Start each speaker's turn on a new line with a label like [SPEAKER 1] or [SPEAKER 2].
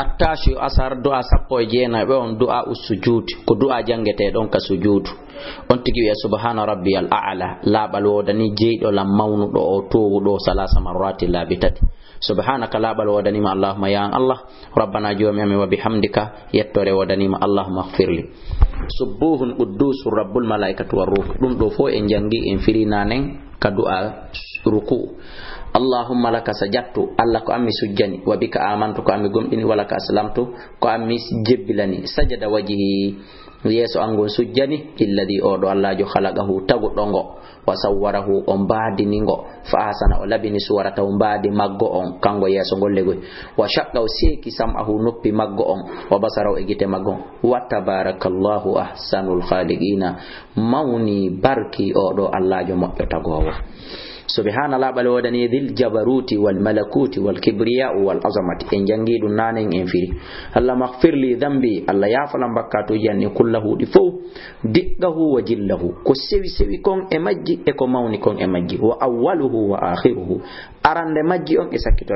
[SPEAKER 1] attashi asar du'a sappo e jeenaɓe on du'a usujud ko du'a jangete ɗon ka sujudu on tigi wiya subhana rabbiyal a'la laɓal wodani jeyɗo lam mawnuɗo o towuɗo salasa marrati laabi tati subhanaka laɓal wodanima allahumma ya allah rabbana jomi amin wa bihamdika yettore wodanima allahumma ighfirli subuhun quddusur rabbul malaikatu war ruh ɗum ɗo fo en jangi en firinanen ka du'a ruku allahumma laka sajadtu allah ko ammi sujjani wa bika amantu ko ammi gomɗini wala ka aslamtu ko ammi jebbilani sajada wajhi yeso angon sujjani illadi oɗo allahjo khalaqahu taguɗo ngo wa sawwarahu on baadini ngo fa ahsana o labini suwarata o baadi maggo on kango yeso gollegoy wa shaqqa o seeki sam'ahu noppi maggo on wa basara o egite maggo wa tabarakallahu ahsanul khaliqina mawni barki oɗo allahjo moƴƴo tagowo subhana la bal wadani dhil jabaruti wal malakuti wal kibriya wal azamati en jangi dum nanen en firi allah maghfir li dhanbi allah yafalam bakkato janni kullahu di fo diggahu wa jillahu ko sewi sewi kon e majji e ko mawni kon e majji wa awwaluhu wa akhiruhu arande majji on e sakkito